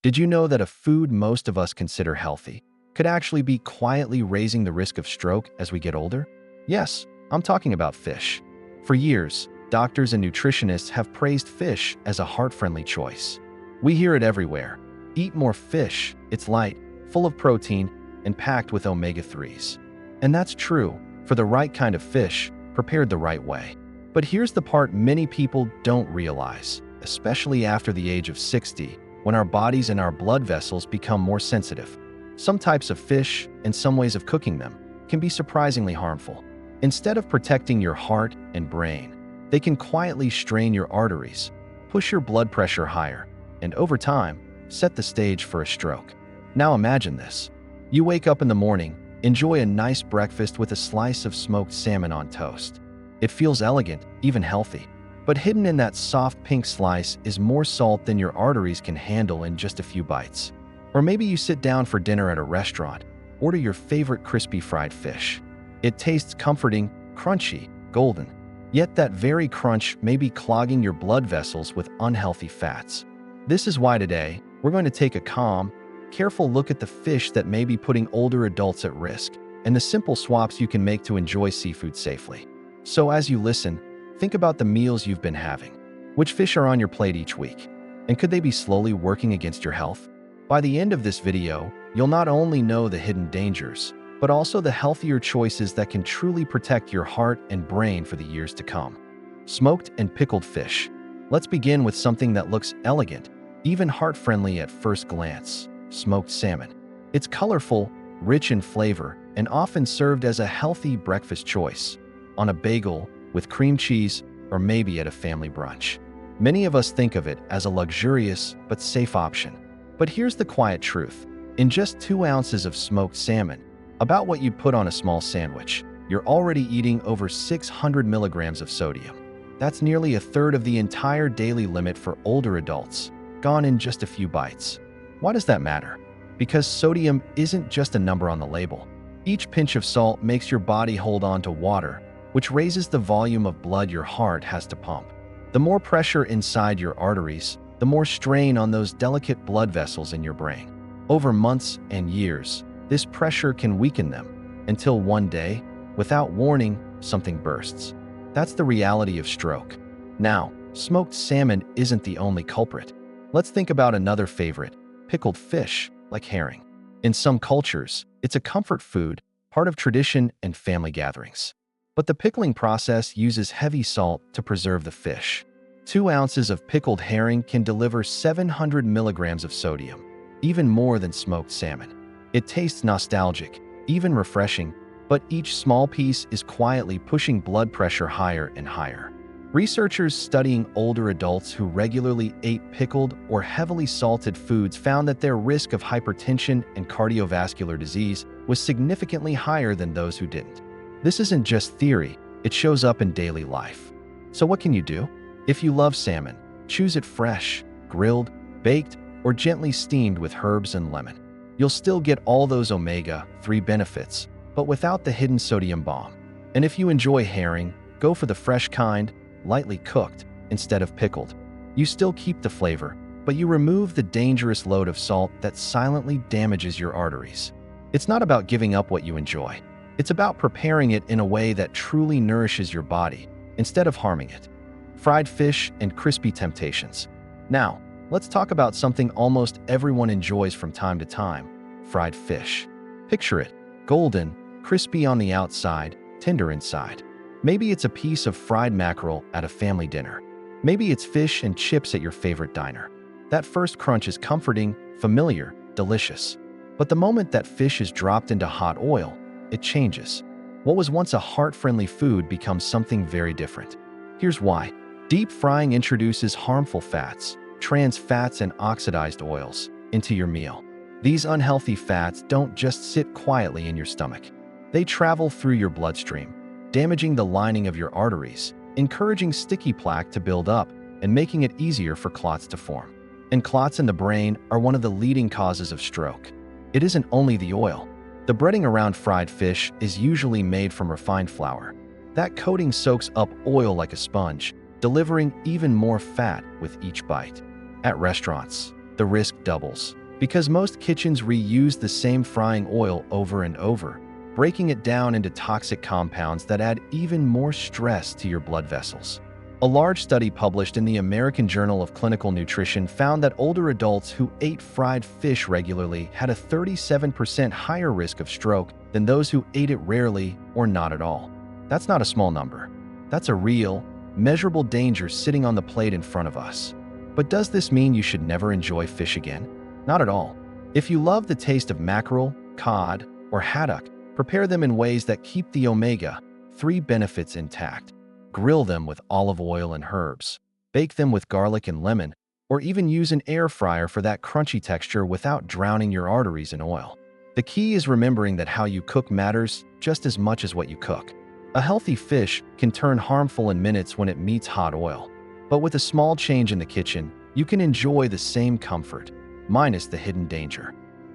Did you know that a food most of us consider healthy could actually be quietly raising the risk of stroke as we get older? Yes, I'm talking about fish. For years, doctors and nutritionists have praised fish as a heart-friendly choice. We hear it everywhere. Eat more fish, it's light, full of protein, and packed with omega-3s. And that's true for the right kind of fish, prepared the right way. But here's the part many people don't realize, especially after the age of 60, when our bodies and our blood vessels become more sensitive. Some types of fish, and some ways of cooking them, can be surprisingly harmful. Instead of protecting your heart and brain, they can quietly strain your arteries, push your blood pressure higher, and over time, set the stage for a stroke. Now imagine this. You wake up in the morning, enjoy a nice breakfast with a slice of smoked salmon on toast. It feels elegant, even healthy. But hidden in that soft pink slice is more salt than your arteries can handle in just a few bites. Or maybe you sit down for dinner at a restaurant, order your favorite crispy fried fish. It tastes comforting, crunchy, golden. Yet that very crunch may be clogging your blood vessels with unhealthy fats. This is why today, we're going to take a calm, careful look at the fish that may be putting older adults at risk, and the simple swaps you can make to enjoy seafood safely. So as you listen, think about the meals you've been having. Which fish are on your plate each week? And could they be slowly working against your health? By the end of this video, you'll not only know the hidden dangers, but also the healthier choices that can truly protect your heart and brain for the years to come. Smoked and pickled fish. Let's begin with something that looks elegant, even heart-friendly at first glance: smoked salmon. It's colorful, rich in flavor, and often served as a healthy breakfast choice, on a bagel, with cream cheese, or maybe at a family brunch. Many of us think of it as a luxurious but safe option. But here's the quiet truth. In just 2 ounces of smoked salmon, about what you'd put on a small sandwich, you're already eating over 600 milligrams of sodium. That's nearly a third of the entire daily limit for older adults, gone in just a few bites. Why does that matter? Because sodium isn't just a number on the label. Each pinch of salt makes your body hold on to water, which raises the volume of blood your heart has to pump. The more pressure inside your arteries, the more strain on those delicate blood vessels in your brain. Over months and years, this pressure can weaken them, until one day, without warning, something bursts. That's the reality of stroke. Now, smoked salmon isn't the only culprit. Let's think about another favorite: pickled fish, like herring. In some cultures, it's a comfort food, part of tradition and family gatherings. But the pickling process uses heavy salt to preserve the fish. 2 ounces of pickled herring can deliver 700 milligrams of sodium, even more than smoked salmon. It tastes nostalgic, even refreshing, but each small piece is quietly pushing blood pressure higher and higher. Researchers studying older adults who regularly ate pickled or heavily salted foods found that their risk of hypertension and cardiovascular disease was significantly higher than those who didn't. This isn't just theory, it shows up in daily life. So what can you do? If you love salmon, choose it fresh, grilled, baked, or gently steamed with herbs and lemon. You'll still get all those omega-3 benefits, but without the hidden sodium bomb. And if you enjoy herring, go for the fresh kind, lightly cooked, instead of pickled. You still keep the flavor, but you remove the dangerous load of salt that silently damages your arteries. It's not about giving up what you enjoy. It's about preparing it in a way that truly nourishes your body, instead of harming it. Fried fish and crispy temptations. Now, let's talk about something almost everyone enjoys from time to time: fried fish. Picture it: golden, crispy on the outside, tender inside. Maybe it's a piece of fried mackerel at a family dinner. Maybe it's fish and chips at your favorite diner. That first crunch is comforting, familiar, delicious. But the moment that fish is dropped into hot oil, it changes. What was once a heart-friendly food becomes something very different. Here's why. Deep frying introduces harmful fats, trans fats and oxidized oils, into your meal. These unhealthy fats don't just sit quietly in your stomach. They travel through your bloodstream, damaging the lining of your arteries, encouraging sticky plaque to build up, and making it easier for clots to form. And clots in the brain are one of the leading causes of stroke. It isn't only the oil. The breading around fried fish is usually made from refined flour. That coating soaks up oil like a sponge, delivering even more fat with each bite. At restaurants, the risk doubles. Because most kitchens reuse the same frying oil over and over, breaking it down into toxic compounds that add even more stress to your blood vessels. A large study published in the American Journal of Clinical Nutrition found that older adults who ate fried fish regularly had a 37% higher risk of stroke than those who ate it rarely or not at all. That's not a small number. That's a real, measurable danger sitting on the plate in front of us. But does this mean you should never enjoy fish again? Not at all. If you love the taste of mackerel, cod, or haddock, prepare them in ways that keep the omega-3 benefits intact. Grill them with olive oil and herbs. Bake them with garlic and lemon, or even use an air fryer for that crunchy texture without drowning your arteries in oil. The key is remembering that how you cook matters just as much as what you cook. A healthy fish can turn harmful in minutes when it meets hot oil. But with a small change in the kitchen, you can enjoy the same comfort, minus the hidden danger.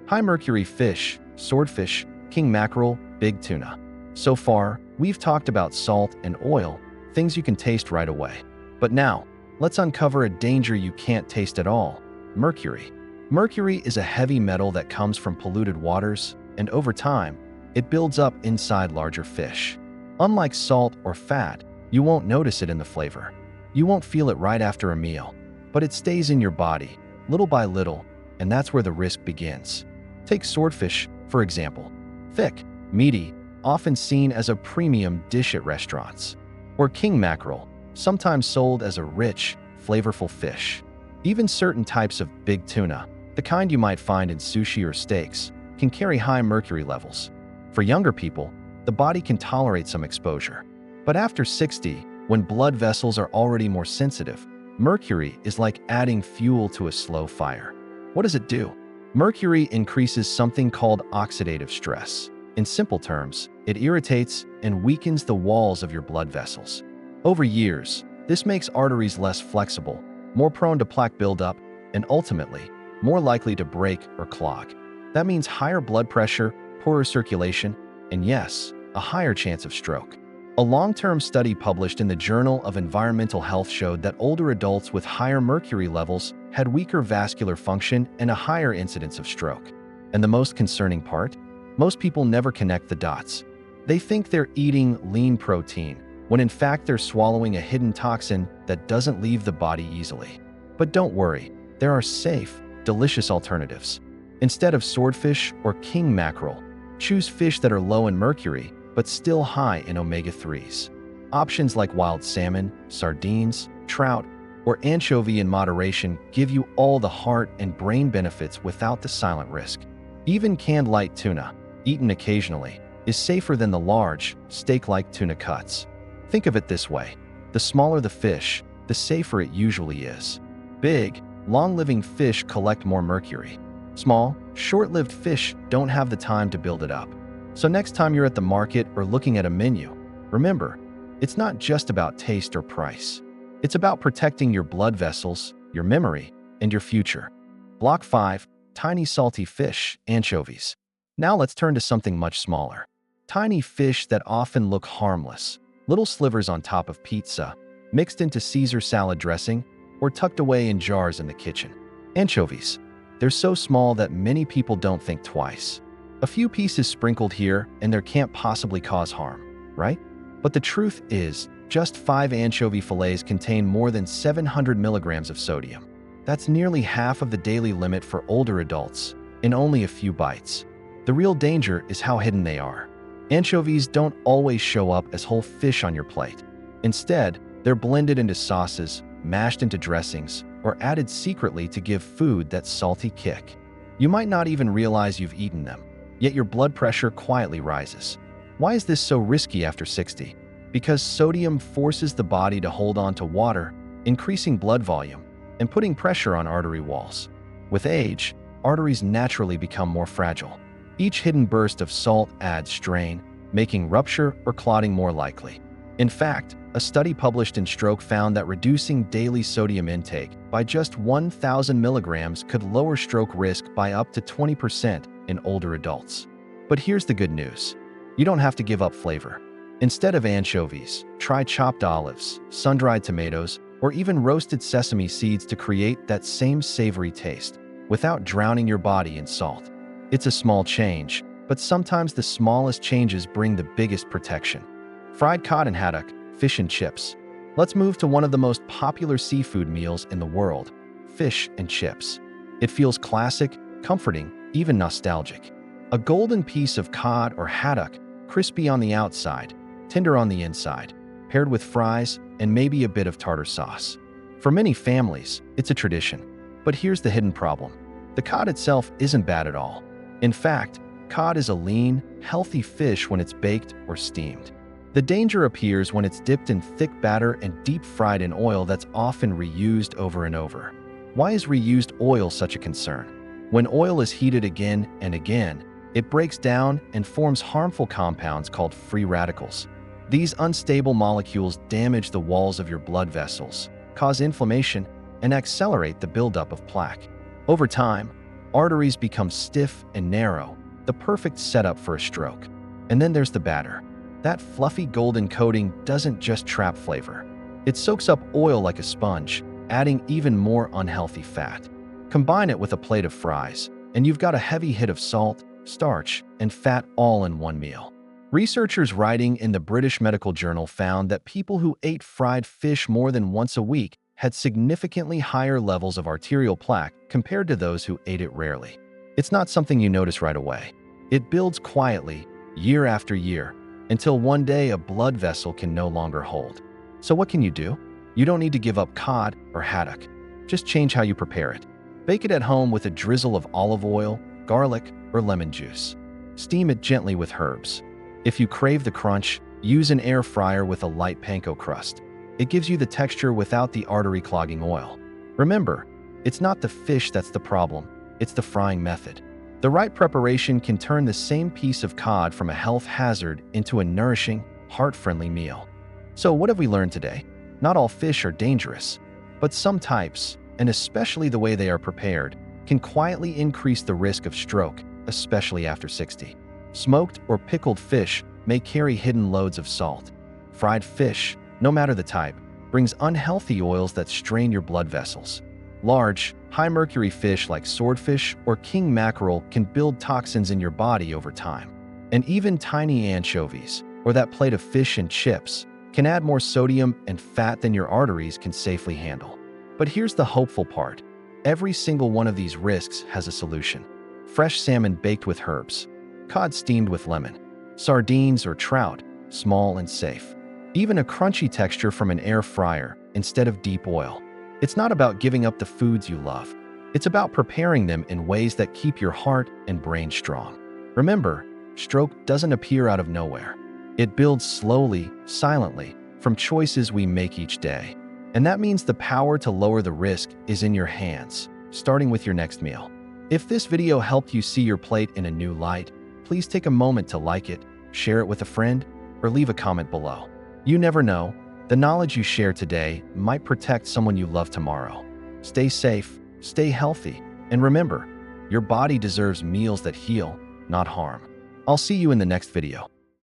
High-mercury fish, swordfish, king mackerel, big tuna. So far, we've talked about salt and oil, things you can taste right away. But now, let's uncover a danger you can't taste at all: mercury. Mercury is a heavy metal that comes from polluted waters, and over time, it builds up inside larger fish. Unlike salt or fat, you won't notice it in the flavor. You won't feel it right after a meal, but it stays in your body, little by little, and that's where the risk begins. Take swordfish, for example. Thick, meaty, often seen as a premium dish at restaurants. Or king mackerel, sometimes sold as a rich, flavorful fish. Even certain types of big tuna, the kind you might find in sushi or steaks, can carry high mercury levels. For younger people, the body can tolerate some exposure. But after 60, when blood vessels are already more sensitive, mercury is like adding fuel to a slow fire. What does it do? Mercury increases something called oxidative stress. In simple terms, it irritates and weakens the walls of your blood vessels. Over years, this makes arteries less flexible, more prone to plaque buildup, and ultimately, more likely to break or clog. That means higher blood pressure, poorer circulation, and yes, a higher chance of stroke. A long-term study published in the Journal of Environmental Health showed that older adults with higher mercury levels had weaker vascular function and a higher incidence of stroke. And the most concerning part? Most people never connect the dots. They think they're eating lean protein, when in fact they're swallowing a hidden toxin that doesn't leave the body easily. But don't worry, there are safe, delicious alternatives. Instead of swordfish or king mackerel, choose fish that are low in mercury, but still high in omega-3s. Options like wild salmon, sardines, trout, or anchovy in moderation give you all the heart and brain benefits without the silent risk. Even canned light tuna, eaten occasionally, is safer than the large, steak-like tuna cuts. Think of it this way: the smaller the fish, the safer it usually is. Big, long-living fish collect more mercury. Small, short-lived fish don't have the time to build it up. So next time you're at the market or looking at a menu, remember, it's not just about taste or price. It's about protecting your blood vessels, your memory, and your future. Block 5. Tiny salty fish, anchovies. Now let's turn to something much smaller. Tiny fish that often look harmless, little slivers on top of pizza, mixed into Caesar salad dressing, or tucked away in jars in the kitchen. Anchovies. They're so small that many people don't think twice. A few pieces sprinkled here and there can't possibly cause harm, right? But the truth is, just 5 anchovy fillets contain more than 700 milligrams of sodium. That's nearly half of the daily limit for older adults, in only a few bites. The real danger is how hidden they are. Anchovies don't always show up as whole fish on your plate. Instead, they're blended into sauces, mashed into dressings, or added secretly to give food that salty kick. You might not even realize you've eaten them, yet your blood pressure quietly rises. Why is this so risky after 60? Because sodium forces the body to hold on to water, increasing blood volume and putting pressure on artery walls. With age, arteries naturally become more fragile. Each hidden burst of salt adds strain, making rupture or clotting more likely. In fact, a study published in Stroke found that reducing daily sodium intake by just 1,000 milligrams could lower stroke risk by up to 20% in older adults. But here's the good news. You don't have to give up flavor. Instead of anchovies, try chopped olives, sun-dried tomatoes, or even roasted sesame seeds to create that same savory taste. without drowning your body in salt. It's a small change, but sometimes the smallest changes bring the biggest protection. Fried cod and haddock, fish and chips. Let's move to one of the most popular seafood meals in the world, fish and chips. It feels classic, comforting, even nostalgic. A golden piece of cod or haddock, crispy on the outside, tender on the inside, paired with fries and maybe a bit of tartar sauce. For many families, it's a tradition. But here's the hidden problem. The cod itself isn't bad at all. In fact, cod is a lean, healthy fish when it's baked or steamed. The danger appears when it's dipped in thick batter and deep fried in oil that's often reused over and over. Why is reused oil such a concern? When oil is heated again and again, it breaks down and forms harmful compounds called free radicals. These unstable molecules damage the walls of your blood vessels, cause inflammation, and accelerate the buildup of plaque. Over time, arteries become stiff and narrow, the perfect setup for a stroke. And then there's the batter. That fluffy golden coating doesn't just trap flavor. It soaks up oil like a sponge, adding even more unhealthy fat. Combine it with a plate of fries, and you've got a heavy hit of salt, starch, and fat all in one meal. Researchers writing in the British Medical Journal found that people who ate fried fish more than once a week had significantly higher levels of arterial plaque compared to those who ate it rarely. It's not something you notice right away. It builds quietly, year after year, until one day a blood vessel can no longer hold. So what can you do? You don't need to give up cod or haddock. Just change how you prepare it. Bake it at home with a drizzle of olive oil, garlic, or lemon juice. Steam it gently with herbs. If you crave the crunch, use an air fryer with a light panko crust. It gives you the texture without the artery-clogging oil. Remember, it's not the fish that's the problem, it's the frying method. The right preparation can turn the same piece of cod from a health hazard into a nourishing, heart-friendly meal. So what have we learned today? Not all fish are dangerous, but some types, and especially the way they are prepared, can quietly increase the risk of stroke, especially after 60. Smoked or pickled fish may carry hidden loads of salt. Fried fish, no matter the type, brings unhealthy oils that strain your blood vessels. Large, high-mercury fish like swordfish or king mackerel can build toxins in your body over time. And even tiny anchovies, or that plate of fish and chips, can add more sodium and fat than your arteries can safely handle. But here's the hopeful part. Every single one of these risks has a solution. Fresh salmon baked with herbs, cod steamed with lemon, sardines or trout, small and safe. Even a crunchy texture from an air fryer instead of deep oil. It's not about giving up the foods you love. It's about preparing them in ways that keep your heart and brain strong. Remember, stroke doesn't appear out of nowhere. It builds slowly, silently, from choices we make each day. And that means the power to lower the risk is in your hands, starting with your next meal. If this video helped you see your plate in a new light, please take a moment to like it, share it with a friend, or leave a comment below. You never know, the knowledge you share today might protect someone you love tomorrow. Stay safe, stay healthy, and remember, your body deserves meals that heal, not harm. I'll see you in the next video.